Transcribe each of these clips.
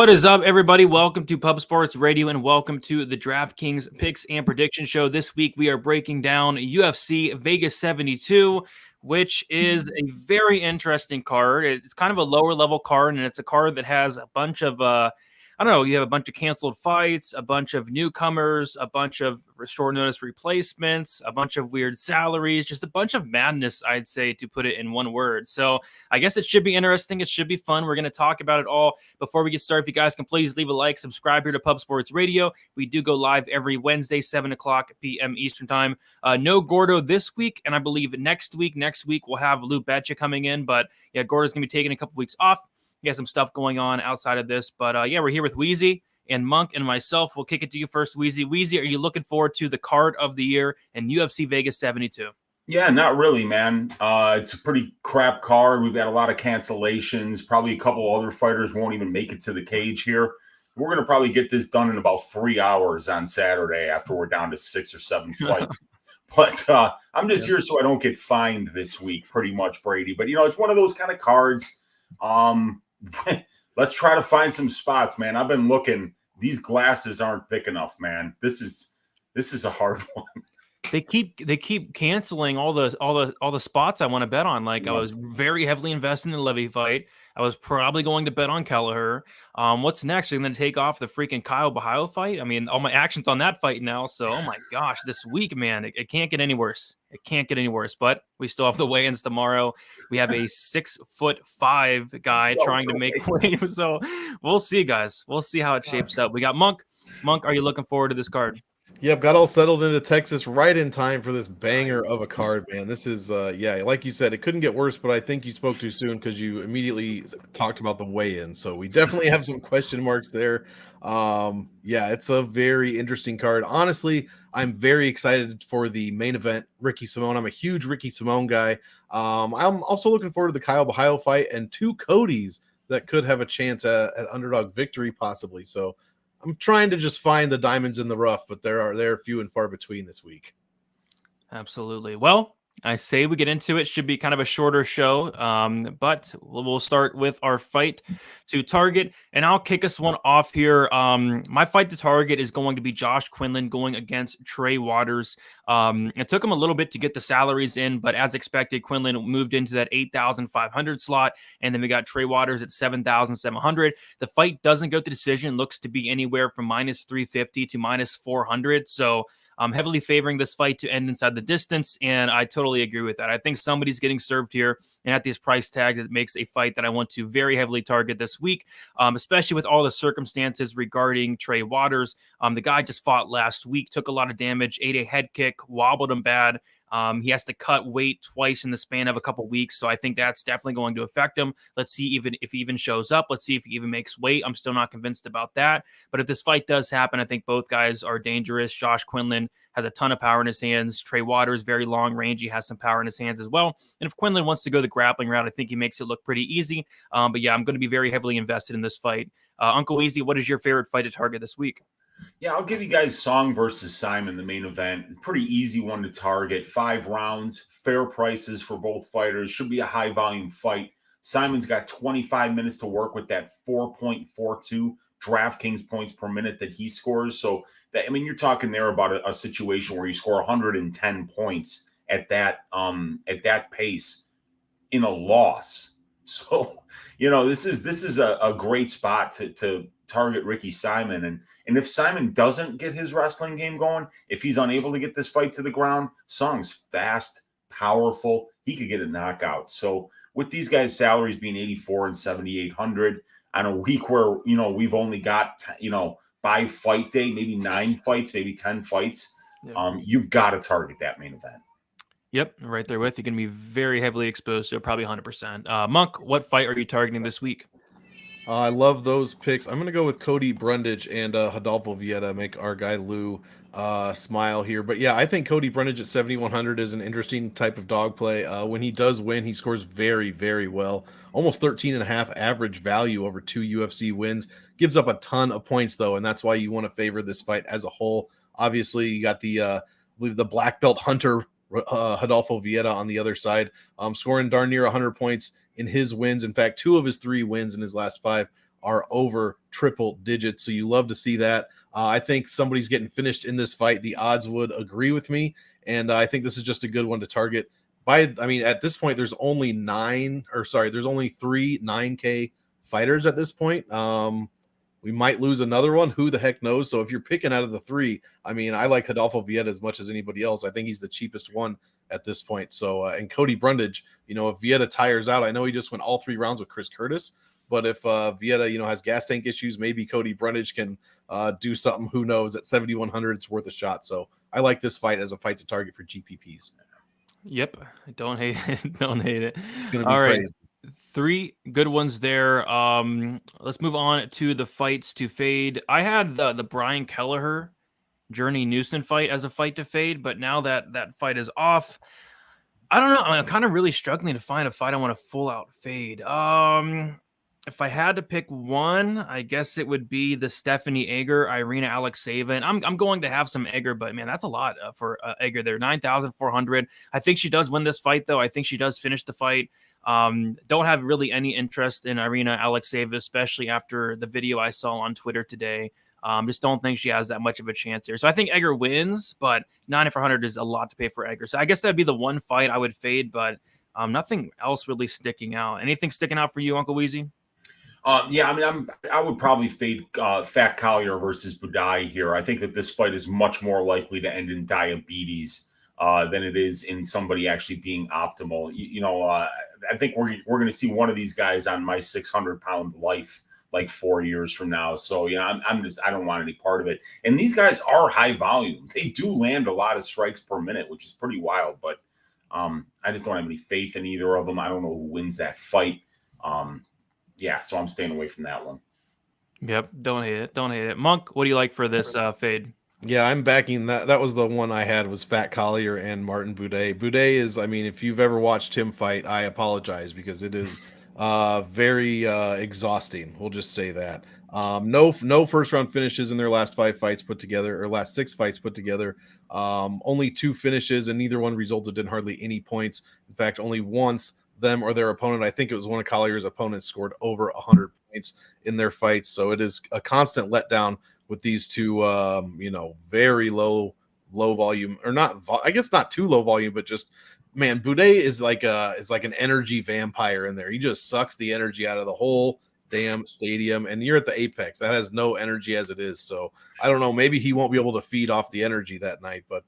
What is up, everybody? Welcome to Pub Sports Radio and welcome to the Draftkings Picks and Prediction Show. This week, we are breaking down UFC Vegas 72, which is a very interesting card. It's kind of a lower level card, and it's a card that has a bunch of, you have a bunch of canceled fights, a bunch of newcomers, a bunch of short notice replacements, a bunch of weird salaries, just a bunch of madness, I'd say, to put it in one word. So I guess it should be interesting. It should be fun. We're going to talk about it all. Before we get started, if you guys can please leave a like, subscribe here to Pub Sports Radio. We do go live every Wednesday, 7 o'clock p.m. Eastern Time. No Gordo this week, and I believe next week we'll have Lou Betcha coming in. But yeah, Gordo's going to be taking a couple weeks off. He has some stuff going on outside of this. But yeah, we're here with Weezy and Monk and myself. We'll kick it to you first, Weezy. Weezy, are you looking forward to the card of the year in UFC Vegas 72? Yeah, not really, man. It's a pretty crap card. We've got a lot of cancellations. Probably a couple other fighters won't even make it to the cage here. We're going to probably get this done in about 3 hours on Saturday after we're down to 6 or 7 fights. But I'm just here so I don't get fined this week, pretty much, Brady. But, it's one of those kind of cards. Let's try to find some spots, man. I've been looking. These glasses aren't thick enough, man. This is a hard one. They keep canceling all the spots I want to bet on. Like, I was very heavily invested in the Levy fight. I was probably going to bet on Kelleher. What's next? Are you going to take off the freaking Caio fight? I mean, all my action's on that fight now. So, oh my gosh, this week, man, it can't get any worse. It can't get any worse. But we still have the weigh-ins tomorrow. We have a 6'5" guy trying to make weight. So we'll see, guys. We'll see how it shapes up. We got Monk. Monk, are you looking forward to this card? Yep, got all settled into Texas right in time for this banger of a card, man. This is, like you said, it couldn't get worse, but I think you spoke too soon because you immediately talked about the weigh-in. So we definitely have some question marks there. It's a very interesting card. Honestly, I'm very excited for the main event, Ricky Simón. I'm a huge Ricky Simón guy. I'm also looking forward to the Caio fight and 2 Codys that could have a chance at underdog victory possibly. So I'm trying to just find the diamonds in the rough, but they're few and far between this week. Absolutely. Well, I say we get into it. Should be kind of a shorter show, but we'll start with our fight to target, and I'll kick us one off here. My fight to target is going to be Josh Quinlan going against Trey Waters. It took him a little bit to get the salaries in, but as expected, Quinlan moved into that 8,500 slot, and then we got Trey Waters at 7,700. The fight doesn't go to decision, looks to be anywhere from -350 to -400, so I'm heavily favoring this fight to end inside the distance, and I totally agree with that. I think somebody's getting served here, and at these price tags, it makes a fight that I want to very heavily target this week, especially with all the circumstances regarding Trey Waters. The guy just fought last week, took a lot of damage, ate a head kick, wobbled him bad. He has to cut weight twice in the span of a couple weeks, so I think that's definitely going to affect him. Let's see if he even shows up. Let's see if he even makes weight. I'm still not convinced about that. But if this fight does happen, I think both guys are dangerous. Josh Quinlan has a ton of power in his hands. Trey Waters, very long range. He has some power in his hands as well. And if Quinlan wants to go the grappling route, I think he makes it look pretty easy. But yeah, I'm going to be very heavily invested in this fight. Uncle Weezy, what is your favorite fight to target this week? Yeah, I'll give you guys Song versus Simon, the main event. Pretty easy one to target. 5 rounds, fair prices for both fighters. Should be a high-volume fight. Simon's got 25 minutes to work with that 4.42 Draftkings points per minute that he scores. So, you're talking there about a situation where you score 110 points at that pace in a loss. So, this is a great spot to target Ricky Simon. And if Simon doesn't get his wrestling game going, if he's unable to get this fight to the ground, Song's fast, powerful. He could get a knockout. So with these guys' salaries being 84 and 7,800 on a week where, we've only got, by fight day, maybe 9 fights, maybe 10 fights, you've got to target that main event. Yep, right there with you. Going to be very heavily exposed to probably 100%. Monk, what fight are you targeting this week? I love those picks. I'm going to go with Cody, Brundage, and Rodolfo Vieira, make our guy Lou smile here. But yeah, I think Cody Brundage at 7,100 is an interesting type of dog play. When he does win, he scores very, very well. Almost 13.5 average value over 2 UFC wins. Gives up a ton of points, though, and that's why you want to favor this fight as a whole. Obviously, you got I believe the black belt hunter, Rodolfo Vieira, on the other side, scoring darn near 100 points in his wins. In fact, 2 of his 3 wins in his last 5 are over triple digits. So you love to see that. I think somebody's getting finished in this fight. The odds would agree with me. And I think this is just a good one to target. At this point, there's only there's only 3 9K fighters at this point. We might lose another one. Who the heck knows? So if you're picking out of the 3, I like Rodolfo Vieira as much as anybody else. I think he's the cheapest one at this point. So, and Cody Brundage, if Vieira tires out, I know he just went all 3 rounds with Chris Curtis, but if Vieira, has gas tank issues, maybe Cody Brundage can do something. Who knows? At 7,100, it's worth a shot. So I like this fight as a fight to target for GPPs. Yep. Don't hate it. Don't hate it. It's going to be All right. crazy. 3 good ones there. Let's move on to the fights to fade. I had the Brian Kelleher Journey Newson fight as a fight to fade, but now that fight is off, I don't know. I'm kind of really struggling to find a fight I want to full out fade. If I had to pick one, I guess it would be the Stephanie Egger, Irina Alekseeva. And I'm going to have some Egger, but man, that's a lot for Egger there. 9,400. I think she does win this fight, though. I think she does finish the fight. Don't have really any interest in Irina Alekseeva, especially after the video I saw on Twitter today. Just don't think she has that much of a chance here. So I think Egger wins, but 9,400 is a lot to pay for Egger. So I guess that'd be the one fight I would fade, but nothing else really sticking out. Anything sticking out for you, Uncle Weezy? I would probably fade Fat Collier versus Buday here. I think that this fight is much more likely to end in diabetes than it is in somebody actually being optimal. I think we're going to see one of these guys on my 600-pound life like 4 years from now. So, I don't want any part of it. And these guys are high volume. They do land a lot of strikes per minute, which is pretty wild. But I just don't have any faith in either of them. I don't know who wins that fight. So I'm staying away from that one. Yep, don't hate it. Don't hate it. Monk, what do you like for this fade? Yeah, I'm backing that. That was the one I had, was Fat Collier and Martin Buday. Buday is, if you've ever watched him fight, I apologize because it is very exhausting. We'll just say that. No first round finishes in their last 5 fights put together, or last 6 fights put together. Only 2 finishes, and neither one resulted in hardly any points. In fact, only once them or their opponent, I think it was one of Collier's opponents, scored over 100 points in their fights. So it is a constant letdown with these two, very low volume, or not. I guess not too low volume, but just, man, Buday is like an energy vampire in there. He just sucks the energy out of the whole damn stadium. And you're at the Apex that has no energy as it is. So I don't know. Maybe he won't be able to feed off the energy that night. But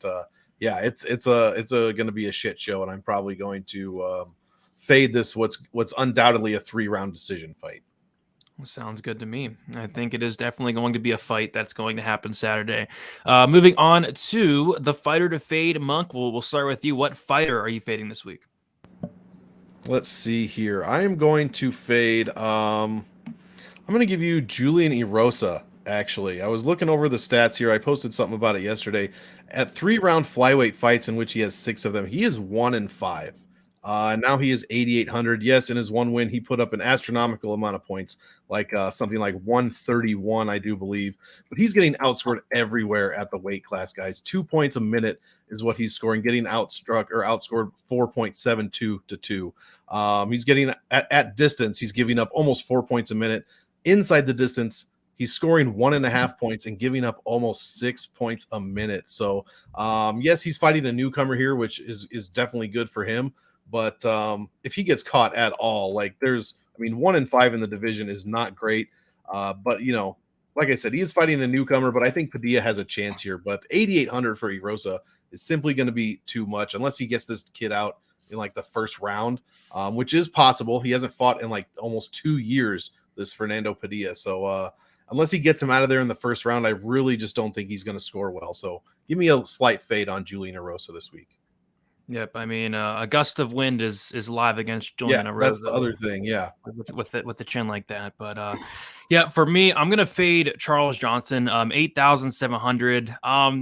it's going to be a shit show, and I'm probably going to fade this. What's undoubtedly a 3-round decision fight. Sounds good to me. I think it is definitely going to be a fight that's going to happen Saturday. Moving on to the fighter to fade. Monk, we'll start with you. What fighter are you fading this week? Let's see here. I am going to fade. I'm going to give you Julian Erosa, actually. I was looking over the stats here. I posted something about it yesterday. At 3-round flyweight fights in which he has 6 of them, he is 1-5. Now he is 8,800. Yes, in his one win, he put up an astronomical amount of points, like something like 131, I do believe. But he's getting outscored everywhere at the weight class, guys. 2 points a minute is what he's scoring, getting outscored 4.72 to 2. He's getting at distance, he's giving up almost 4 points a minute. Inside the distance, he's scoring 1.5 points and giving up almost 6 points a minute. So, yes, he's fighting a newcomer here, which is definitely good for him. But if he gets caught at all, 1-5 in the division is not great. But, like I said, he is fighting a newcomer, but I think Padilla has a chance here. But 8,800 for Erosa is simply going to be too much unless he gets this kid out in the first round, which is possible. He hasn't fought in almost 2 years, this Fernando Padilla. So unless he gets him out of there in the first round, I really just don't think he's going to score well. So give me a slight fade on Julian Erosa this week. Yep, a gust of wind is live against Julian Erosa. That's the other thing, with the chin like that. But for me, I'm gonna fade Charles Johnson, 8,700.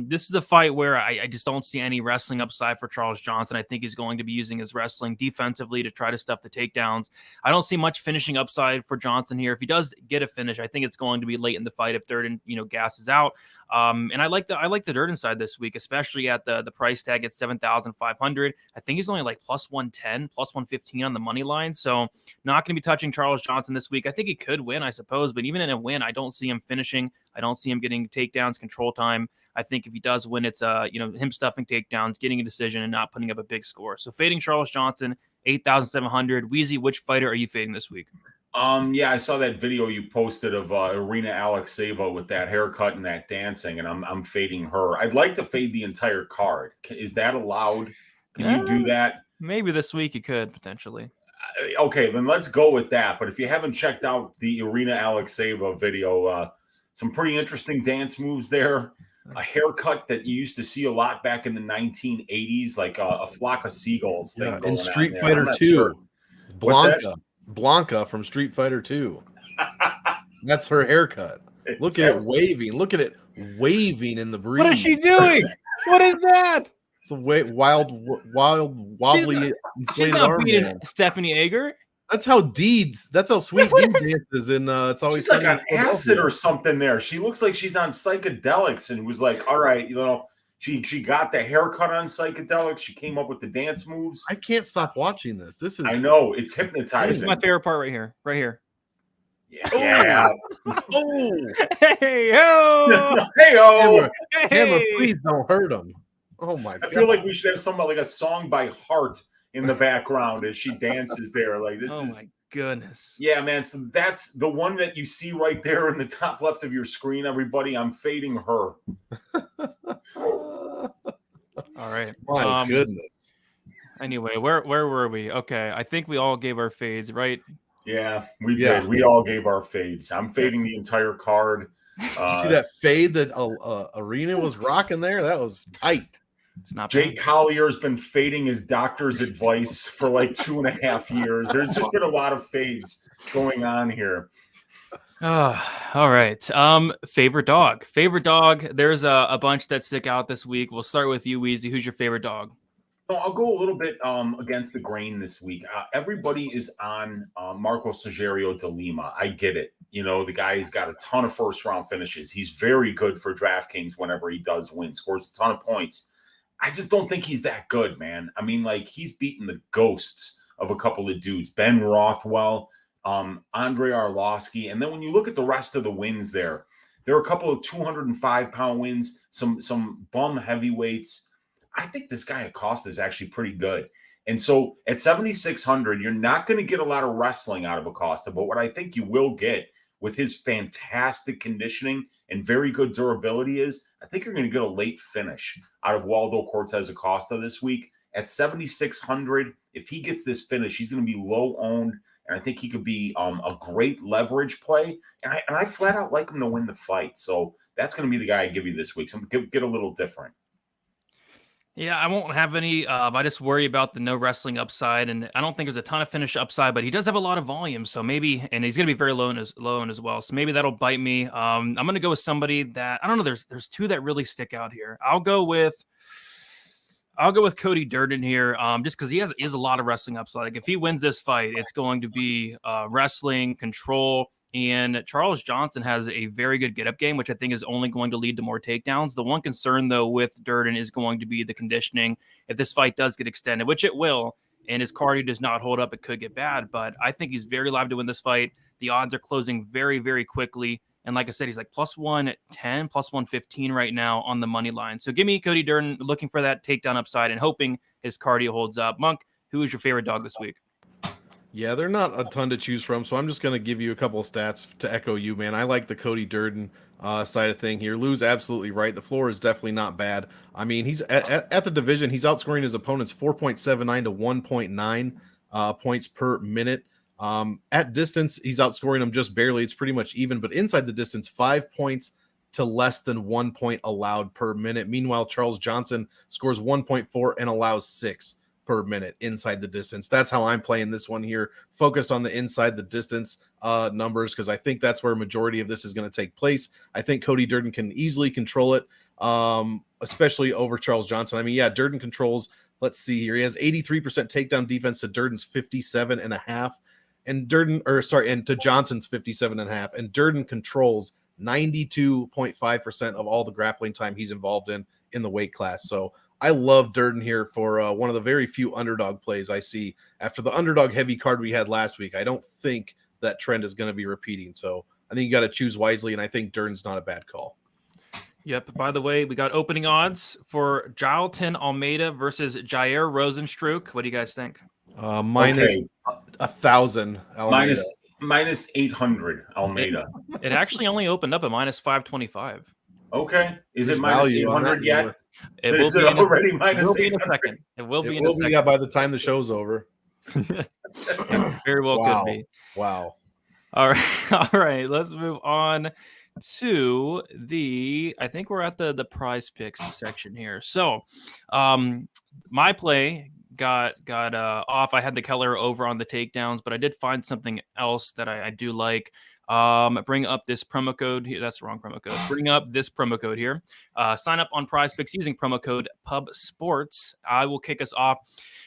This is a fight where I just don't see any wrestling upside for Charles Johnson. I think he's going to be using his wrestling defensively to try to stuff the takedowns. I don't see much finishing upside for Johnson here. If he does get a finish, I think it's going to be late in the fight if Durden gasses out. And I like the Durden side this week, especially at the price tag at 7,500. I think he's only like plus 110, plus 115 on the money line. So not going to be touching Charles Johnson this week. I think he could win, I suppose, but even in a win, I don't see him finishing. I don't see him getting takedowns, control time. I think if he does win, it's him stuffing takedowns, getting a decision, and not putting up a big score. So fading Charles Johnson, 8,700. Weezy, which fighter are you fading this week? Yeah, I saw that video you posted of Irina Alekseeva with that haircut and that dancing, and I'm fading her. I'd like to fade the entire card. Is that allowed? Can you do that? Maybe this week you could potentially. Okay, then let's go with that. But if you haven't checked out the Irina Alekseeva video, some pretty interesting dance moves there. A haircut that you used to see a lot back in the 1980s, like a flock of seagulls thing. Yeah, going in Street on Fighter 2. Sure. Blanca from Street Fighter 2. That's her haircut. Look at it waving. Look at it waving in the breeze. What is she doing? What is that? It's a wild, wobbly, she's not beating Stephanie Ager. That's how Sweet Dee dances in It's Always She's like Sunny on acid or something there. She looks like she's on psychedelics and was like, all right, she got the haircut on psychedelics. She came up with the dance moves. I can't stop watching this. I know, it's hypnotizing. This is my favorite part right here. Yeah. Oh. Hey-o. Hammer, please don't hurt him. Oh my God. I feel like we should have something like a song by Heart in the background as she dances there. Like this my goodness. Yeah, man. So that's the one that you see right there in the top left of your screen, everybody. I'm fading her. All right. My goodness. Anyway, where were we? Okay. I think we all gave our fades, right? Yeah, we did. We all gave our fades. I'm fading the entire card. You see that fade that Arena was rocking there? That was tight. It's not Jake Collier has been fading his doctor's advice for like 2.5 years. There's just been a lot of fades going on here. All right. Favorite dog. There's a bunch that stick out this week. We'll start with you, Weezy. Who's your favorite dog? I'll go a little bit against the grain this week. Everybody is on Marcos Rogério de Lima. I get it. The guy's got a ton of first-round finishes. He's very good for DraftKings whenever he does win. Scores a ton of points. I just don't think he's that good, man. I mean, like, he's beaten the ghosts of a couple of dudes. Ben Rothwell, Andre Arlovsky. And then when you look at the rest of the wins there are a couple of 205-pound wins, some bum heavyweights. I think this guy Acosta is actually pretty good. And so at 7,600, you're not going to get a lot of wrestling out of Acosta. But what I think you will get with his fantastic conditioning and very good durability is I think you're going to get a late finish out of Waldo Cortes-Acosta this week. At 7,600, if he gets this finish, he's going to be low owned. And I think he could be a great leverage play. And I flat out like him to win the fight. So that's going to be the guy I give you this week. So get a little different. Yeah, I won't have any. I just worry about the no wrestling upside, and I don't think there's a ton of finish upside, but he does have a lot of volume, so maybe, and he's going to be very low as well, so maybe that'll bite me. I'm going to go with somebody that I don't know. There's two that really stick out here. I'll go with Cody Durden here, just because he has a lot of wrestling upside. Like if he wins this fight, it's going to be wrestling control. And Charles Johnson has a very good get-up game, which I think is only going to lead to more takedowns. The one concern, though, with Durden is going to be the conditioning. If this fight does get extended, which it will, and his cardio does not hold up, it could get bad. But I think he's very live to win this fight. The odds are closing very, very quickly. And like I said, he's like plus 110, plus 115 right now on the money line. So give me Cody Durden looking for that takedown upside and hoping his cardio holds up. Monk, who is your favorite dog this week? Yeah, they're not a ton to choose from, so I'm just going to give you a couple of stats to echo you, man. I like the Cody Durden side of thing here. Lou's absolutely right. The floor is definitely not bad. I mean, he's at the division. He's outscoring his opponents 4.79 to 1.9 points per minute. At distance, he's outscoring them just barely. It's pretty much even, but inside the distance, 5 points to less than 1 point allowed per minute. Meanwhile, Charles Johnson scores 1.4 and allows 6 per minute inside the distance. That's how I'm playing this one here, focused on the inside the distance numbers, because I think that's where a majority of this is going to take place. I think Cody Durden can easily control it, especially over Charles Johnson. I mean, yeah, Durden controls, let's see here. He has 83% takedown defense to Durden's 57.5, and to Johnson's 57.5, and Durden controls 92.5% of all the grappling time he's involved in the weight class. So I love Durden here for one of the very few underdog plays I see after the underdog heavy card we had last week. I don't think that trend is going to be repeating. So I think you got to choose wisely, and I think Durden's not a bad call. Yep. By the way, we got opening odds for Jailton Almeida versus Jair Rosenstruck. What do you guys think? Minus 1,000 Almeida. Minus 800 Almeida. It actually only opened up at minus 525. Okay. Is it minus 800 yet? It will be already minus. It will be in a second. It will be in a second. Yeah, by the time the show's over. Very well could be. Wow. All right. All right. Let's move on to I think we're at the prize picks section here. So my play got off. I had the Collier over on the takedowns, but I did find something else that I do like. Bring up this promo code here. That's the wrong promo code. Bring up this promo code here. Sign up on Prize Picks using promo code PubSports. I will kick us off.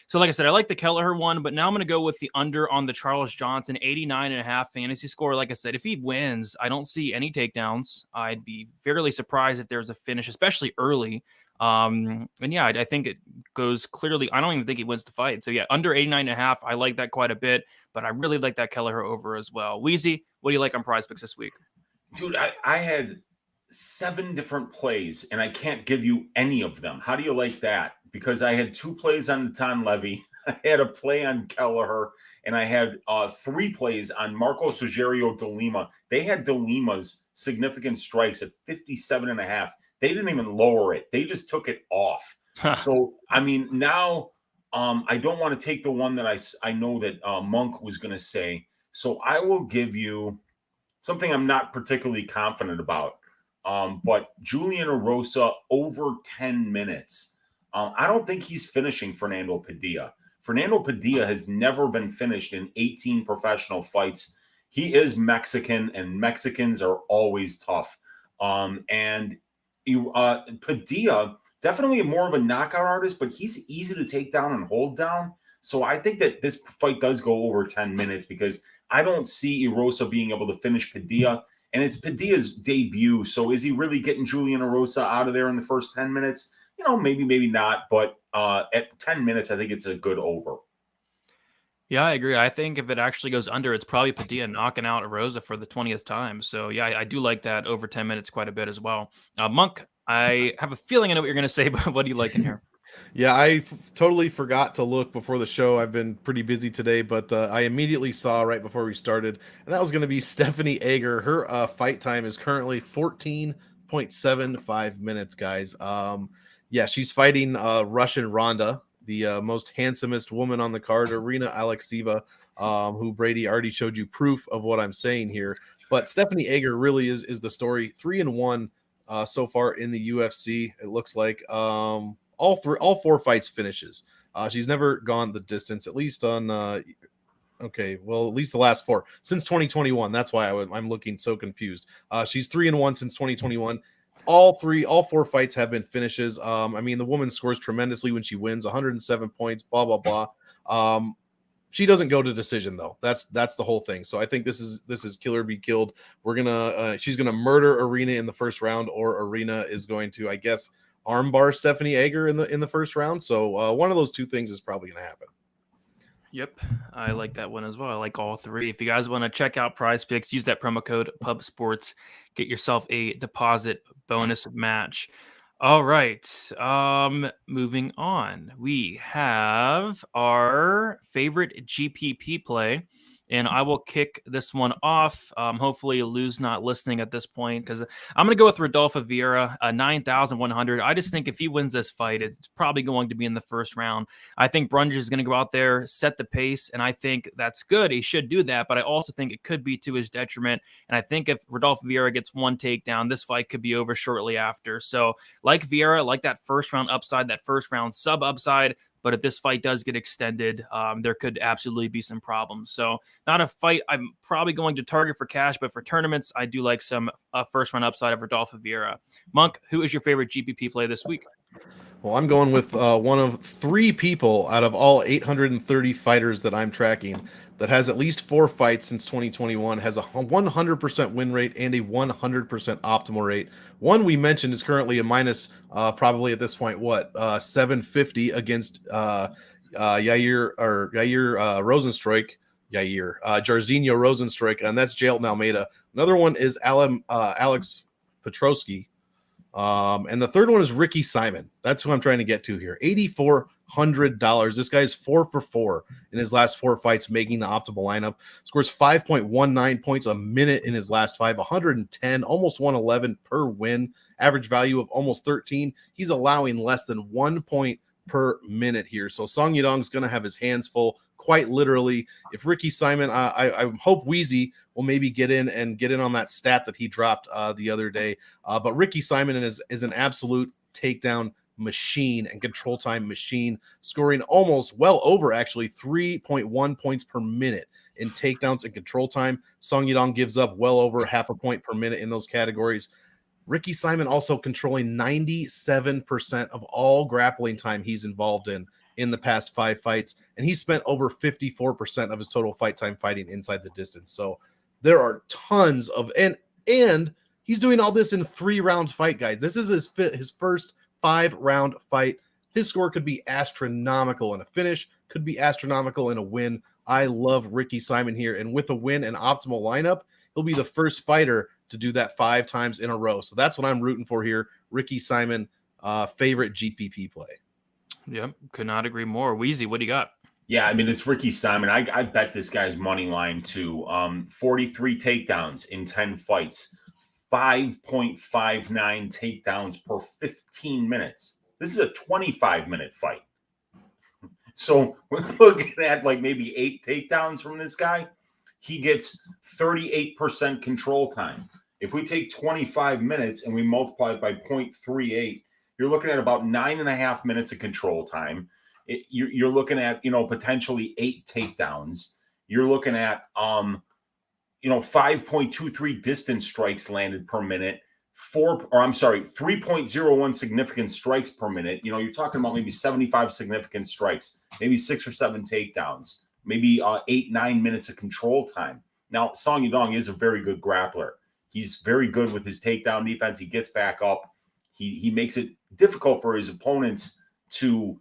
So like I said, I like the Kelleher one, but now I'm going to go with the under on the Charles Johnson 89.5 fantasy score. Like I said, if he wins, I don't see any takedowns. I'd be fairly surprised if there's a finish, especially early. And yeah, I think it goes clearly. I don't even think he wins the fight. So yeah, under 89.5. I like that quite a bit, but I really like that Kelleher over as well. Weezy, what do you like on Prize Picks this week? Dude, I had 7 different plays and I can't give you any of them. How do you like that? Because I had 2 plays on Natan Levy, I had a play on Kelleher, and I had 3 plays on Marcos Rogério de Lima. They had de Lima's significant strikes at 57.5. They didn't even lower it. They just took it off. So, I mean, now I don't want to take the one that I know that Monk was going to say. So I will give you something I'm not particularly confident about. But Julian Erosa over 10 minutes. I don't think he's finishing Fernando Padilla. Fernando Padilla has never been finished in 18 professional fights. He is Mexican, and Mexicans are always tough. And Padilla, definitely more of a knockout artist, but he's easy to take down and hold down. So I think that this fight does go over 10 minutes because I don't see Erosa being able to finish Padilla. And it's Padilla's debut. So is he really getting Julian Erosa out of there in the first 10 minutes? You know, maybe not. But at 10 minutes, I think it's a good over. Yeah, I agree. I think if it actually goes under, it's probably Padilla knocking out Erosa for the 20th time. So, yeah, I do like that over 10 minutes quite a bit as well. Monk, I have a feeling I know what you're going to say, but what do you like in here? Yeah, I totally forgot to look before the show. I've been pretty busy today, but I immediately saw right before we started, and that was going to be Stephanie Egger. Her fight time is currently 14.75 minutes, guys. Yeah, she's fighting Russian Ronda, the most handsomest woman on the card, Arina Alexieva, who Brady already showed you proof of what I'm saying here. But Stephanie Egger really is the story. 3-1 so far in the UFC. It looks like all 4 fights finishes. She's never gone the distance, at least on at least the last 4 since 2021. That's why I'm looking so confused. She's 3-1 since 2021. All 4 fights have been finishes. I mean, the woman scores tremendously when she wins, 107 points, blah, blah, blah. She doesn't go to decision though. That's the whole thing. So I think this is kill or be killed. She's gonna murder Arena in the first round, or Arena is going to, I guess, armbar Stephanie Egger in the first round. So one of those 2 things is probably gonna happen. Yep, I like that one as well. I like all 3. If you guys want to check out Prize Picks, use that promo code PubSports. Get yourself a deposit bonus match. All right, moving on. We have our favorite GPP play, and I will kick this one off. Hopefully Lou's not listening at this point, because I'm going to go with Rodolfo Vieira, 9,100. I just think if he wins this fight, it's probably going to be in the first round. I think Brundage is going to go out there, set the pace, and I think that's good. He should do that, but I also think it could be to his detriment. And I think if Rodolfo Vieira gets 1 takedown, this fight could be over shortly after. So like Vieira, like that first round upside, that first round sub upside. But if this fight does get extended, there could absolutely be some problems. So not a fight I'm probably going to target for cash, but for tournaments, I do like some first-round upside of Rodolfo Vieira. Monk, who is your favorite GPP play this week? Well, I'm going with one of 3 people out of all 830 fighters that I'm tracking that has at least 4 fights since 2021, has a 100% win rate and a 100% optimal rate. One we mentioned is currently a minus, probably at this point, 750 against Jairzinho Rosenstruik, and that's Jailton Almeida. Another one is Alex Petrosky. And the third one is Ricky Simon. That's who I'm trying to get to here. $8,400. This guy's 4 for 4 in his last 4 fights, making the optimal lineup. Scores 5.19 points a minute in his last 5, 110, almost 111 per win. Average value of almost 13. He's allowing less than 1 point per minute here. So Song Yadong's going to have his hands full, quite literally. If Ricky Simon, I hope Weezy will maybe get in on that stat that he dropped the other day. But Ricky Simon is an absolute takedown machine and control time machine, scoring almost well over actually 3.1 points per minute in takedowns and control time. Song Yadong gives up well over half a point per minute in those categories. Ricky Simon also controlling 97% of all grappling time he's involved in the past 5 fights, and he spent over 54% of his total fight time fighting inside the distance. So there are tons of and he's doing all this in 3-round fight, guys. This is his first 5-round fight. His score could be astronomical in a finish, could be astronomical in a win. I love Ricky Simon here, and with a win and optimal lineup, he'll be the first fighter to do that 5 times in a row. So that's what I'm rooting for here. Ricky Simon, favorite GPP play. Yep, could not agree more. Weezy, what do you got? Yeah, I mean, it's Ricky Simon. I bet this guy's money line too. 43 takedowns in 10 fights, 5.59 takedowns per 15 minutes. This is a 25-minute fight. So we're looking at like maybe 8 takedowns from this guy. He gets 38% control time. If we take 25 minutes and we multiply it by 0.38, you're looking at about 9.5 minutes of control time. You're looking at, potentially 8 takedowns. You're looking at, 5.23 distance strikes landed per minute, 3.01 significant strikes per minute. You're talking about maybe 75 significant strikes, maybe 6 or 7 takedowns, maybe 8-9 minutes of control time. Now, Song Yadong is a very good grappler. He's very good with his takedown defense. He gets back up. He makes it difficult for his opponents to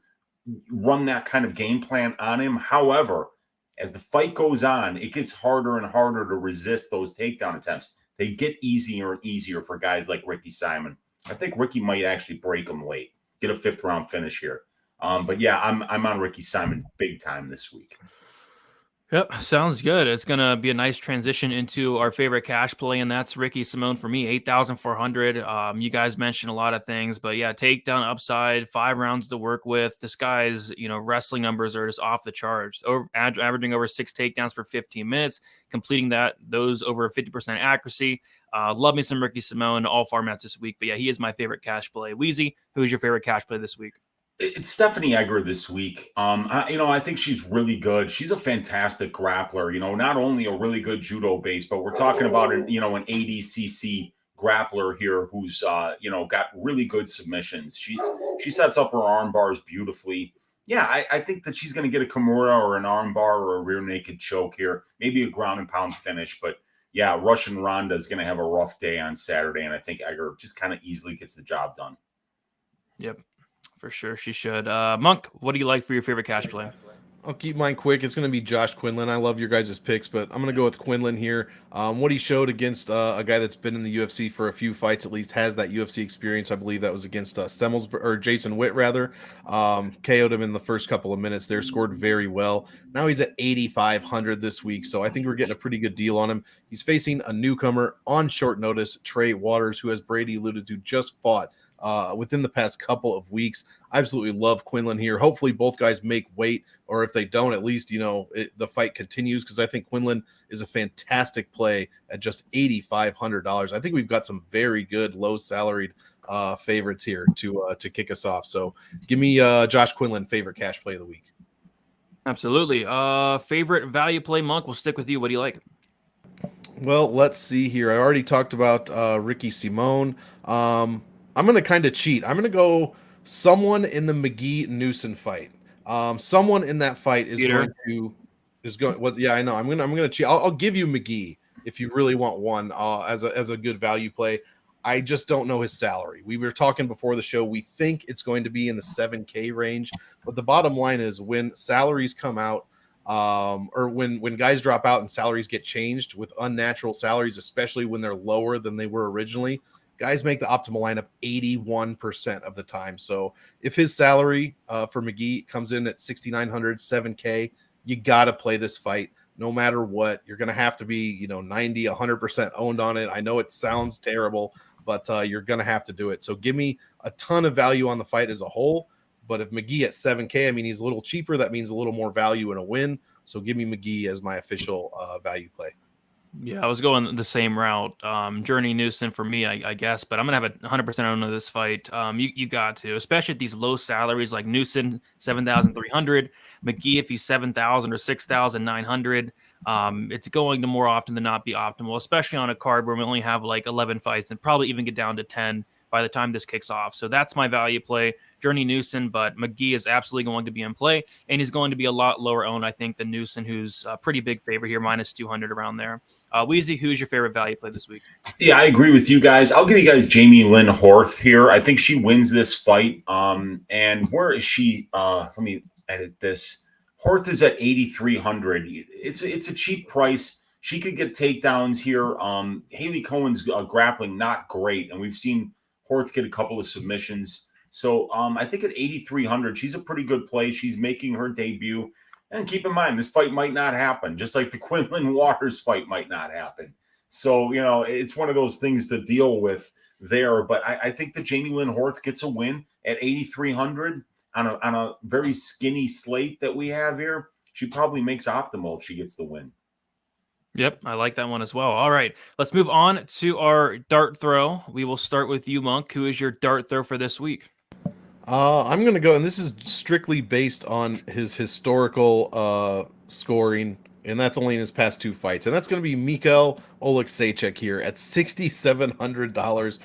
run that kind of game plan on him. However, as the fight goes on, it gets harder and harder to resist those takedown attempts. They get easier and easier for guys like Ricky Simon. I think Ricky might actually break him late, get a 5th-round finish here. But yeah, I'm on Ricky Simon big time this week. Yep, sounds good. It's going to be a nice transition into our favorite cash play, and that's Ricky Simón for me, 8,400. You guys mentioned a lot of things, but yeah, takedown upside, 5 rounds to work with. This guy's, wrestling numbers are just off the charts, averaging over 6 takedowns per 15 minutes, completing those over 50% accuracy. Love me some Ricky Simón, all formats this week, but yeah, he is my favorite cash play. Weezy, who is your favorite cash play this week? It's Stephanie Egger this week. I think she's really good. She's a fantastic grappler. Not only a really good judo base, but we're talking about an ADCC grappler here who's got really good submissions. She sets up her arm bars beautifully. Yeah, I think that she's going to get a Kimura or an arm bar or a rear naked choke here, maybe a ground and pound finish. But yeah, Russian Ronda is going to have a rough day on Saturday, and I think Egger just kind of easily gets the job done. Yep. For sure, she should. Monk, what do you like for your favorite cash play? I'll keep mine quick. It's going to be Josh Quinlan. I love your guys' picks, but I'm going to go with Quinlan here. What he showed against a guy that's been in the UFC for a few fights, at least has that UFC experience. I believe that was against Jason Witt, rather. KO'd him in the first couple of minutes there, scored very well. Now he's at 8,500 this week, so I think we're getting a pretty good deal on him. He's facing a newcomer on short notice, Trey Waters, who, as Brady alluded to, just fought within the past couple of weeks. I absolutely love Quinlan here. Hopefully both guys make weight, or if they don't, at least, the fight continues, because I think Quinlan is a fantastic play at just $8,500. I think we've got some very good low salaried favorites here to kick us off. So give me Josh Quinlan, favorite cash play of the week. Absolutely. Favorite value play, Monk. We'll stick with you. What do you like? Well, let's see here. I already talked about Ricky Simón. I'm going to kind of cheat. I'm going to go someone in the McGee-Newson fight. Someone in that fight is going to is going. What? Yeah, I know. I'm gonna cheat. I'll give you McGee if you really want one as a good value play. I just don't know his salary. We were talking before the show. We think it's going to be in the 7K range, but the bottom line is when salaries come out, or when guys drop out and salaries get changed with unnatural salaries, especially when they're lower than they were originally, guys make the optimal lineup 81% of the time. So if his salary for McGee comes in at 6,900, 7K, you got to play this fight no matter what. You're going to have to be, 90, 100% owned on it. I know it sounds terrible, but you're going to have to do it. So give me a ton of value on the fight as a whole. But if McGee at 7K, I mean, he's a little cheaper. That means a little more value in a win. So give me McGee as my official value play. Yeah, I was going the same route. Journey Newson for me, I guess, but I'm going to have a 100% own of this fight. You got to, especially at these low salaries like Newson, 7,300, McGee, if he's 7,000 or 6,900. It's going to more often than not be optimal, especially on a card where we only have like 11 fights and probably even get down to 10 by the time this kicks off. So that's my value play, Journey Newson, but McGee is absolutely going to be in play, and he's going to be a lot lower owned, I think, than Newson, who's a pretty big favorite here, minus 200 around there. Weezy, who's your favorite value play this week? Yeah, I agree with you guys. I'll give you guys Jamie Lynn Horth here. I think she wins this fight. And where is she? Let me edit this. Horth is at 8,300. It's a cheap price. She could get takedowns here. Haley Cohen's grappling not great, and we've seen Horth get a couple of submissions. So I think at 8,300, she's a pretty good play. She's making her debut. And keep in mind, this fight might not happen, just like the Quinlan Waters fight might not happen. So, it's one of those things to deal with there. But I think that Jamie Lynn Horth gets a win at 8,300 on a very skinny slate that we have here. She probably makes optimal if she gets the win. Yep, I like that one as well. All right, let's move on to our dart throw. We will start with you, Monk. Who is your dart throw for this week? I'm going to go, and this is strictly based on his historical scoring, and that's only in his past 2 fights. And that's going to be Michał Oleksiejczuk here at $6,700.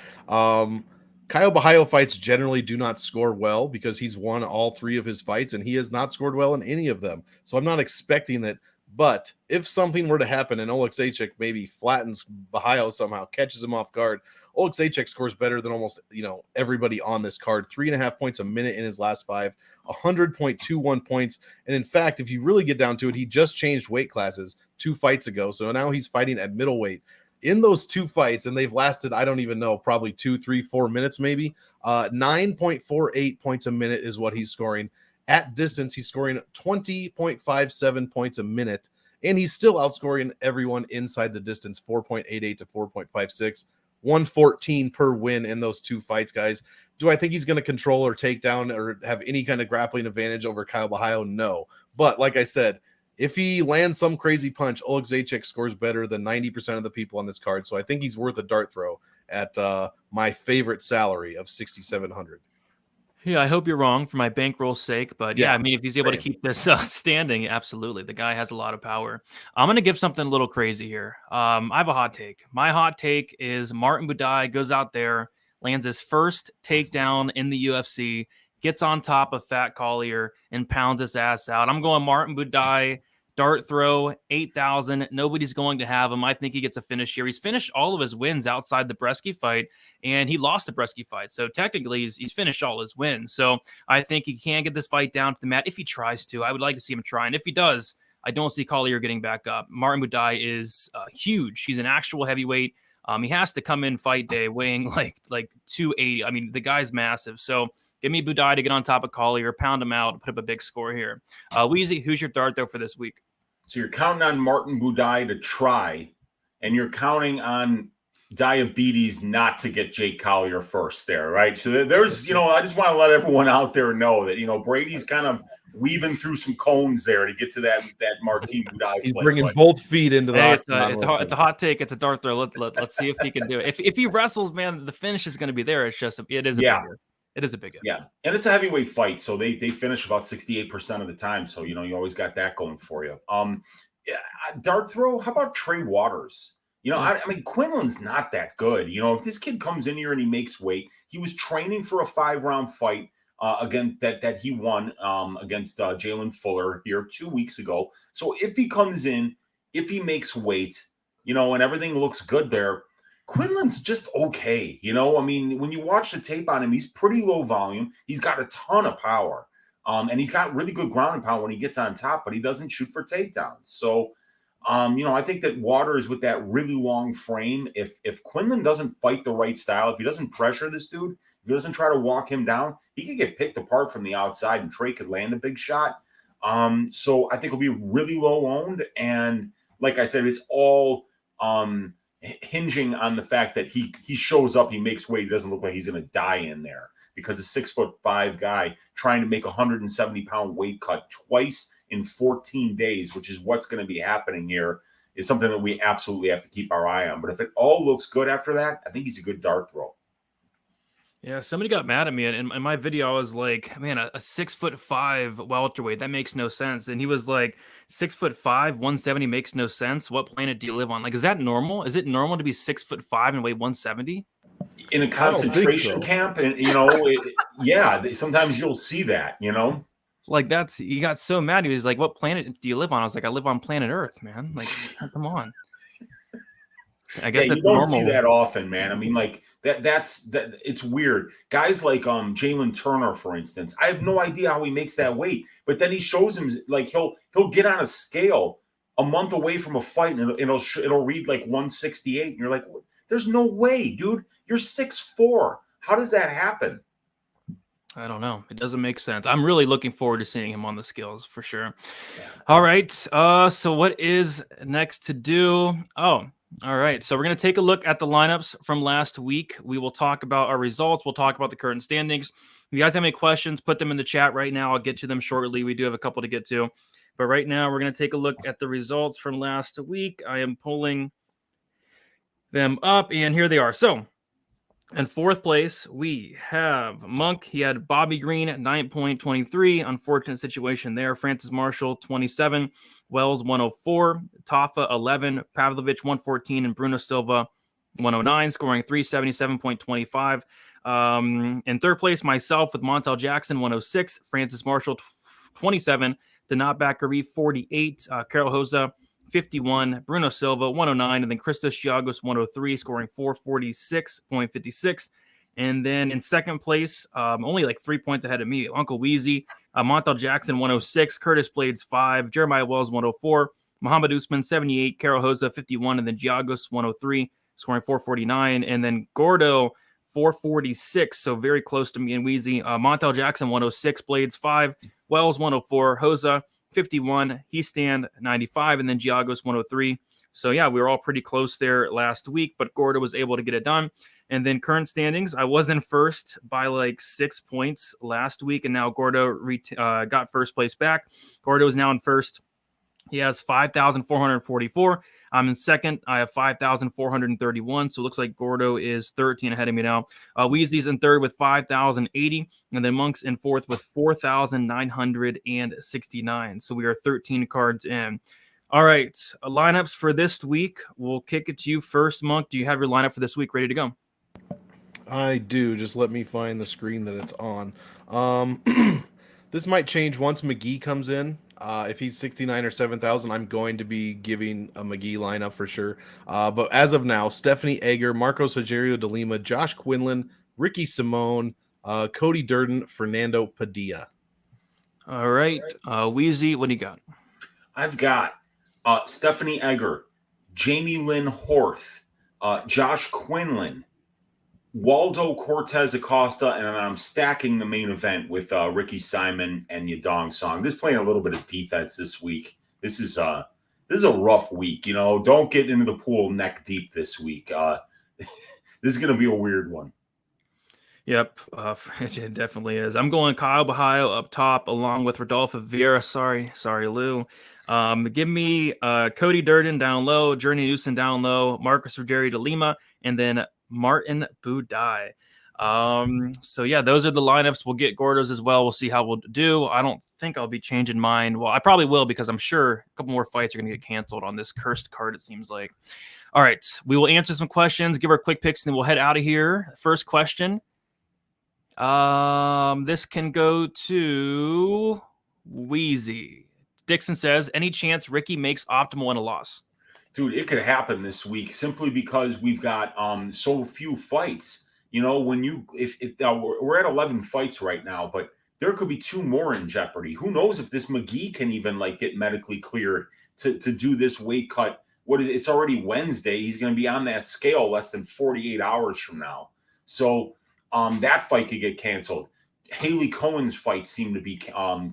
Caio Borralho fights generally do not score well because he's won all 3 of his fights, and he has not scored well in any of them. So I'm not expecting that. But if something were to happen and Oleksiejczuk maybe flattens Borralho somehow, catches him off guard, Oleksiejczuk scores better than almost everybody on this card. 3.5 points a minute in his last 5, 100.21 points. And in fact, if you really get down to it, he just changed weight classes 2 fights ago. So now he's fighting at middleweight. In those 2 fights, and they've lasted, I don't even know, probably 2, 3, 4 minutes maybe. 9.48 points a minute is what he's scoring. At distance, he's scoring 20.57 points a minute, and he's still outscoring everyone inside the distance, 4.88 to 4.56, 114 per win in those 2 fights, guys. Do I think he's going to control or take down or have any kind of grappling advantage over Caio Borralho? No. But like I said, if he lands some crazy punch, Oleksiejczuk scores better than 90% of the people on this card, so I think he's worth a dart throw at my favorite salary of $6,700. Yeah, I hope you're wrong for my bankroll's sake, but yeah, I mean, if he's able to keep this standing, absolutely. The guy has a lot of power. I'm going to give something a little crazy here. I have a hot take. My hot take is Martin Buday goes out there, lands his first takedown in the UFC, gets on top of Fat Collier, and pounds his ass out. I'm going Martin Buday, dart throw, 8,000. Nobody's going to have him. I think he gets a finish here. He's finished all of his wins outside the Bresky fight, and he lost the Bresky fight. So technically, he's finished all his wins. So I think he can get this fight down to the mat if he tries to. I would like to see him try. And if he does, I don't see Collier getting back up. Martin Buday is huge. He's an actual heavyweight. He has to come in fight day weighing like 280. I mean, the guy's massive. So give me Buday to get on top of Collier, pound him out, put up a big score here. Weezy, who's your dart though for this week? So you're counting on Martin Buday to try, and you're counting on diabetes not to get Jake Collier first there, right? So there's, I just want to let everyone out there know that, Brady's kind of weaving through some cones there to get to that Martin Buday. He's bringing both feet into that. It's a hot take. It's a dart throw. Let's see if he can do it. If he wrestles, man, the finish is going to be there. It's just it is a big yeah, and it's a heavyweight fight, so they finish about 68% of the time. So you always got that going for you. Dart throw. How about Trey Waters? I mean, Quinlan's not that good. If this kid comes in here and he makes weight, he was training for a 5-round fight. again that he won against Jalen Fuller here 2 weeks ago. So if he comes in, if he makes weight, you know, and everything looks good there, Quinlan's just okay. You know, I mean, when you watch the tape on him, he's pretty low volume. He's got a ton of power. And he's got really good ground and pound when he gets on top, but he doesn't shoot for takedowns. So, you know, I think that Waters with that really long frame, if Quinlan doesn't fight the right style, if he doesn't pressure this dude, if he doesn't try to walk him down, he could get picked apart from the outside and Trey could land a big shot. So I think he'll be really low owned. And like I said, it's all hinging on the fact that he shows up, he makes weight, he doesn't look like he's going to die in there. Because a 6'5" guy trying to make a 170-pound weight cut twice in 14 days, which is what's going to be happening here, is something that we absolutely have to keep our eye on. But if it all looks good after that, I think he's a good dart throw. Yeah, somebody got mad at me in my video. I was like, man, a 6'5" welterweight, that makes no sense. And he was like, 6'5", 170 makes no sense. What planet do you live on? Like, is that normal? Is it normal to be 6'5" and weigh 170? In a concentration camp, and you know, sometimes you'll see that, you know, like he got so mad. He was like, "What planet do you live on?" I was like, "I live on planet Earth, man." Like, come on. I guess that's you don't normal. see that often, man. I mean, like that's it's weird. Guys like Jalen Turner, for instance, I have no idea how he makes that weight, but then he shows him like he'll get on a scale a month away from a fight, and it'll read like 168, and you're like, there's no way, dude. You're 6'4". How does that happen? I don't know. It doesn't make sense. I'm really looking forward to seeing him on the scales for sure. All right. So what is next to do? Oh, all right. So we're going to take a look at the lineups from last week. We will talk about our results. We'll talk about the current standings. If you guys have any questions, put them in the chat right now. I'll get to them shortly. We do have a couple to get to. But right now, we're going to take a look at the results from last week. I am pulling them up, and here they are. So, in fourth place, we have Monk. He had Bobby Green at 9.23. Unfortunate situation there. Francis Marshall, 27. Wells, 104. Tafa, 11. Pavlovich, 114. And Bruno Silva, 109, scoring 377.25. In third place, myself with Montel Jackson, 106. Francis Marshall, 27. Denat Bakary, 48. Carol Hoza, 51, Bruno Silva, 109, and then Christos Giagos, 103, scoring 446.56. And then in second place, only like 3 points ahead of me, Uncle Weezy, Montel Jackson, 106, Curtis Blades, 5, Jeremiah Wells, 104, Muhammad Usman, 78, Carol Hoza, 51, and then Giagos, 103, scoring 449. And then Gordo, 446, so very close to me and Weezy. Montel Jackson, 106, Blades, 5, Wells, 104, Hoza, 51, he stand 95, and then Giagos 103. So yeah, we were all pretty close there last week, but Gordo was able to get it done. And then current standings, I was in first by like 6 points last week, and now Gordo got first place back. Gordo is now in first. He has 5,444. I'm in second. I have 5,431. So it looks like Gordo is 13 ahead of me now. Weezy's in third with 5,080. And then Monk's in fourth with 4,969. So we are 13 cards in. All right. Lineups for this week. We'll kick it to you first, Monk. Do you have your lineup for this week ready to go? I do. Just let me find the screen that it's on. This might change once McGee comes in. If he's 69 or 7,000, I'm going to be giving a McGee lineup for sure. But as of now, Stephanie Egger, Marcos Rogério de Lima, Josh Quinlan, Ricky Simón, Cody Durden, Fernando Padilla. All right. Weezy, what do you got? I've got Stephanie Egger, Jamie Lynn Horth, Josh Quinlan, Waldo Cortes-Acosta, and I'm stacking the main event with Ricky Simon and Yadong Song. This playing a little bit of defense this week. This is a rough week. You know, don't get into the pool neck deep this week. This is going to be a weird one. Yep, it definitely is. I'm going Caio Borralho up top along with Rodolfo Vieira. Sorry, Lou. Give me Cody Durden down low, Journey Newson down low, Marcos Rogério de Lima, and then Martin Buday. So yeah, those are the lineups. We'll get Gordo's as well. We'll see how we'll do. I don't think I'll be changing mine. Well, I probably will because I'm sure a couple more fights are going to get canceled on this cursed card, it seems like. All right, we will answer some questions, give our quick picks, and then we'll head out of here. First question. This can go to Weezy. Dixon says, any chance Ricky makes optimal in a loss? Dude, it could happen this week simply because we've got so few fights. You know, when you if we're at 11 fights right now, but there could be 2 more in jeopardy. Who knows if this McGee can even like get medically cleared to do this weight cut? It's already Wednesday. He's going to be on that scale less than 48 hours from now. So that fight could get canceled. Haley Cohen's fights seem to be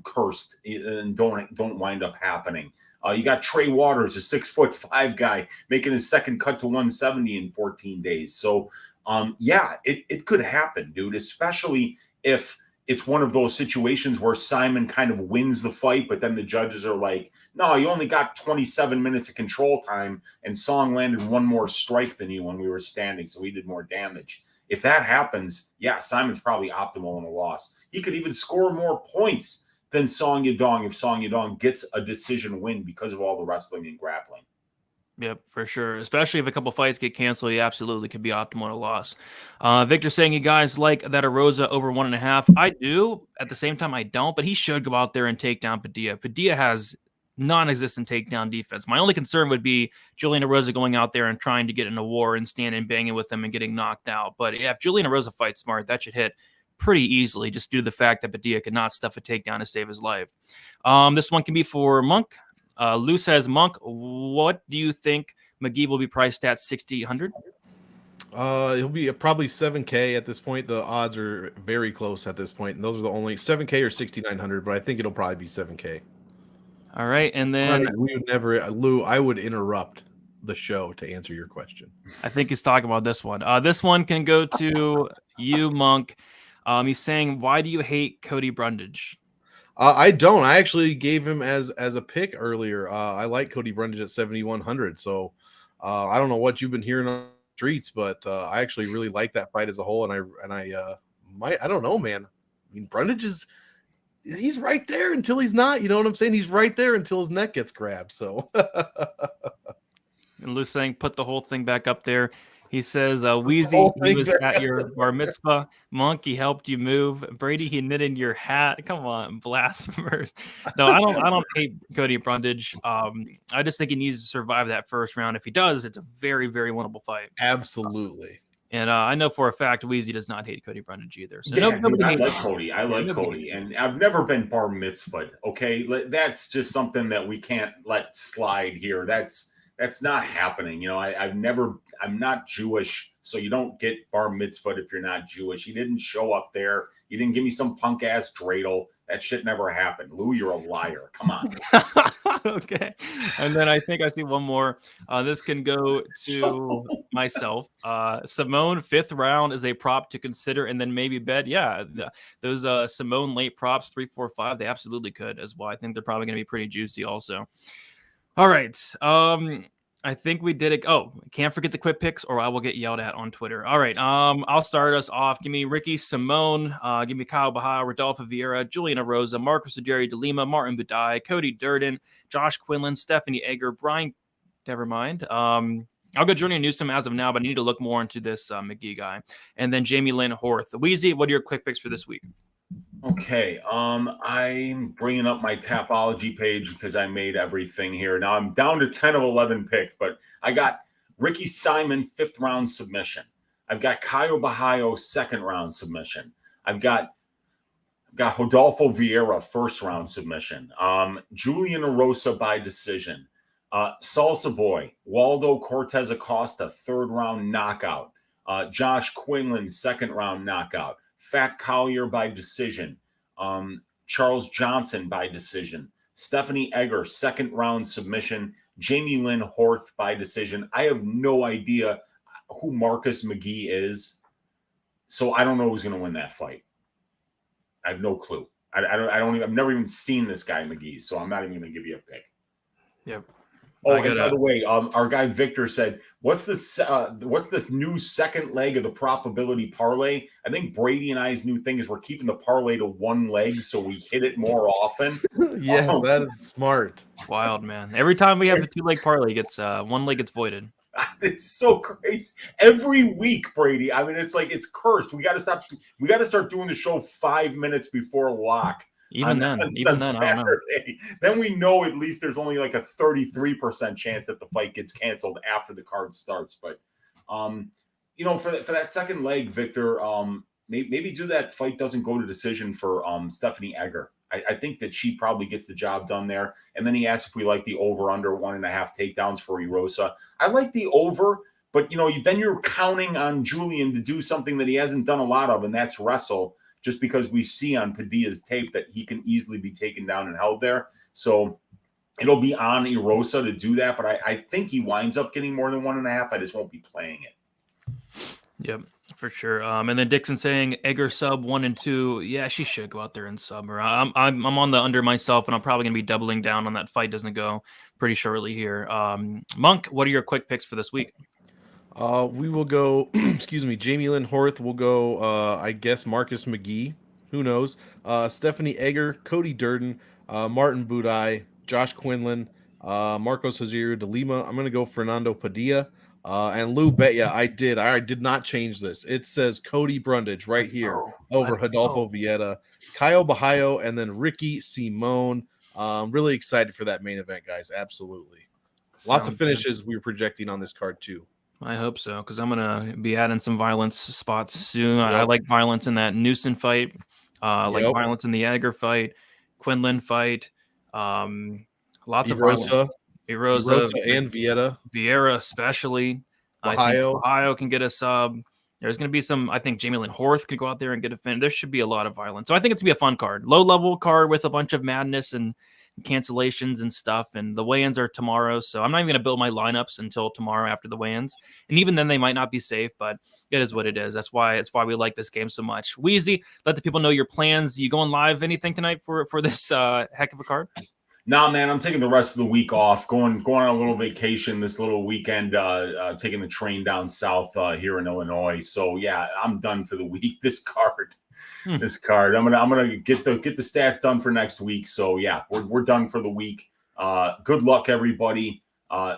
cursed and don't wind up happening. You got Trey Waters, a 6'5" guy, making his second cut to 170 in 14 days. So, yeah, it could happen, dude, especially if it's one of those situations where Simon kind of wins the fight, but then the judges are like, no, you only got 27 minutes of control time, and Song landed 1 more strike than you when we were standing, so he did more damage. If that happens, yeah, Simon's probably optimal in a loss. He could even score more points than Song Yadong if Song Yadong gets a decision win because of all the wrestling and grappling. Yep, for sure. Especially if a couple fights get canceled, he absolutely could be optimal in a loss. Victor saying you guys like that Arosa over 1.5. I do. At the same time, I don't, but he should go out there and take down Padilla. Padilla has non-existent takedown defense. My only concern would be Julian Arosa going out there and trying to get in a war and stand and banging with him and getting knocked out. But yeah, if Julian Arosa fights smart, that should hit pretty easily just due to the fact that Padilla could not stuff a takedown to save his life. This one can be for Monk. Lou says, Monk, what do you think McGee will be priced at 6,800? He'll be probably 7K at this point. The odds are very close at this point, and those are the only 7K or 6,900. But I think it'll probably be 7K. All right, and then we would never, Lou. I would interrupt the show to answer your question. I think he's talking about this one. This one can go to you, Monk. He's saying, why do you hate Cody Brundage? I don't. I actually gave him as a pick earlier. I like Cody Brundage at 7,100. So I don't know what you've been hearing on the streets, but I actually really like that fight as a whole. And I don't know, man. I mean, Brundage he's right there until he's not. You know what I'm saying? He's right there until his neck gets grabbed. So. And Lou's saying, put the whole thing back up there. He says, Weezy, he was at your bar mitzvah. Monk, he helped you move. Brady, he knitted your hat. Come on, blasphemers. No, I don't hate Cody Brundage. I just think he needs to survive that first round. If he does, it's a very, very winnable fight. Absolutely. And I know for a fact Weezy does not hate Cody Brundage either. So yeah, dude, I like Cody. I like Cody. And I've never been bar mitzvahed, okay? That's just something that we can't let slide here. That's not happening. You know, I'm not Jewish, so you don't get bar mitzvahed if you're not Jewish. He didn't show up there. He didn't give me some punk ass dreidel. That shit never happened. Lou, you're a liar. Come on. Okay. And then I think I see one more. This can go to myself. Simón, 5th round is a prop to consider and then maybe bet. Yeah, those Simón late props, 3, 4, 5, they absolutely could as well. I think they're probably going to be pretty juicy also. All right. I think we did it. Oh, can't forget the quick picks or I will get yelled at on Twitter. All right. I'll start us off. Give me Ricky Simón. Give me Caio, Rodolfo, Vieira, Julian Arosa, Marcos Rogério de Lima, Martin Buday, Cody Durden, Josh Quinlan, Stephanie Egger, Brian. Never mind. I'll go Jordan Newsom as of now, but I need to look more into this McGee guy. And then Jamie Lynn Horth. Weezy, what are your quick picks for this week? Okay, I'm bringing up my Tapology page because I made everything here. Now I'm down to 10 of 11 picked, but I got Ricky Simon 5th round submission. I've got Caio, 2nd round submission. I've got Rodolfo Vieira 1st round submission. Julian Arosa by decision. Salsa Boy, Waldo Cortes-Acosta 3rd round knockout. Josh Quinlan 2nd round knockout. Fat Collier by decision. Charles Johnson by decision. Stephanie Egger, 2nd round submission. Jamie Lynn Horth by decision. I have no idea who Marcus McGee is, so I don't know who's going to win that fight. I have no clue. I've never even seen this guy McGee, so I'm not even going to give you a pick. Yep. Oh, and by the way, our guy Victor said, what's this new second leg of the probability parlay? I think Brady and I's new thing is we're keeping the parlay to 1 leg so we hit it more often. Yes, that is smart. Wild, man. Every time we have a 2-leg parlay, 1 leg gets voided. It's so crazy. Every week, Brady. I mean, it's like it's cursed. We got to stop. We got to start doing the show 5 minutes before lock. Even then, I don't know. Saturday. Then we know at least there's only like a 33% chance that the fight gets canceled after the card starts. But, for that second leg, Victor, maybe do that fight doesn't go to decision for Stephanie Egger. I think that she probably gets the job done there. And then he asked if we like the over-under 1.5 takedowns for Erosa. I like the over, but, then you're counting on Julian to do something that he hasn't done a lot of, and that's wrestle, just because we see on Padilla's tape that he can easily be taken down and held there. So it'll be on Erosa to do that, but I think he winds up getting more than 1.5. I just won't be playing it. Yep. For sure. And then Dixon saying Egger sub 1 and 2. Yeah, she should go out there and sub her. I'm on the under myself, and I'm probably going to be doubling down on that fight. Doesn't go pretty shortly here. Monk, what are your quick picks for this week? We will go, Jamie Lynn Horth will go, I guess, Marcus McGee. Who knows? Stephanie Egger, Cody Durden, Martin Buday, Josh Quinlan, Marcos Rogério de Lima. I'm going to go Fernando Padilla. And Lou Betya, I did not change this. It says Cody Brundage right here over Rodolfo Vieira, Caio Borralho, and then Ricky Simón. Really excited for that main event, guys. Absolutely. Lots of finishes we're projecting on this card too. I hope so, because I'm going to be adding some violence spots soon. Yep. I like violence in that Newson fight. Like violence in the Egger fight, Quinlan fight. Lots of violence. Erosa and Vieira especially. I think Ohio can get a sub. There's going to be some, I think Jamie Lynn Horth could go out there and get a fin. There should be a lot of violence. So I think it's going to be a fun card. Low-level card with a bunch of madness and cancellations and stuff. And the weigh-ins are tomorrow. So I'm not even going to build my lineups until tomorrow after the weigh-ins. And even then, they might not be safe, but it is what it is. That's why we like this game so much. Weezy, let the people know your plans. You going live anything tonight for this heck of a card? Nah, man, I'm taking the rest of the week off, going on a little vacation this little weekend, taking the train down south here in Illinois. So yeah, I'm done for the week. This card, I'm gonna get the stats done for next week. So yeah, we're done for the week. Good luck, everybody.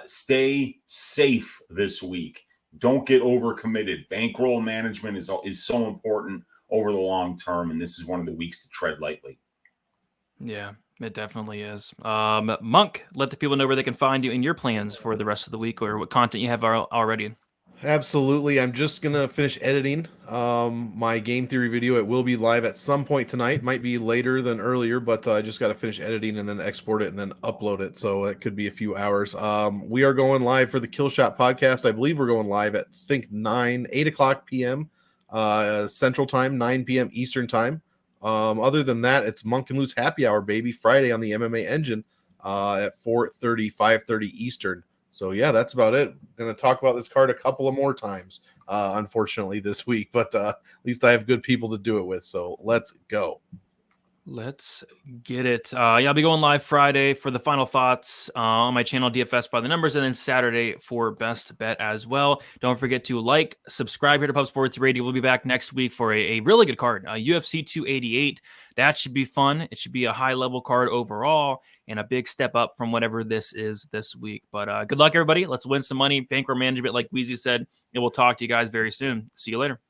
Stay safe this week. Don't get overcommitted. Bankroll management is so important over the long term, and this is one of the weeks to tread lightly. Yeah. It definitely is. Monk, let the people know where they can find you and your plans for the rest of the week, or what content you have already. Absolutely. I'm just going to finish editing my game theory video. It will be live at some point tonight. Might be later than earlier, but I just got to finish editing and then export it and then upload it. So it could be a few hours. We are going live for the Kill Shot podcast. I believe we're going live at, 8 o'clock p.m. Central Time, 9 p.m. Eastern Time. Other than that, it's Monk and Lou's Happy Hour, baby, Friday on the MMA Engine at 4:30, 5:30 Eastern. So, yeah, that's about it. Going to talk about this card a couple of more times, unfortunately, this week. But at least I have good people to do it with. So let's go. Let's get it. I'll be going live Friday for the final thoughts on my channel, DFS by the Numbers, and then Saturday for Best Bet as well. Don't forget to like, subscribe here to Pub Sports Radio. We'll be back next week for a really good card, UFC 288. That should be fun. It should be a high-level card overall and a big step up from whatever this is this week. But good luck, everybody. Let's win some money. Bankroll management, like Weezy said, and we'll talk to you guys very soon. See you later.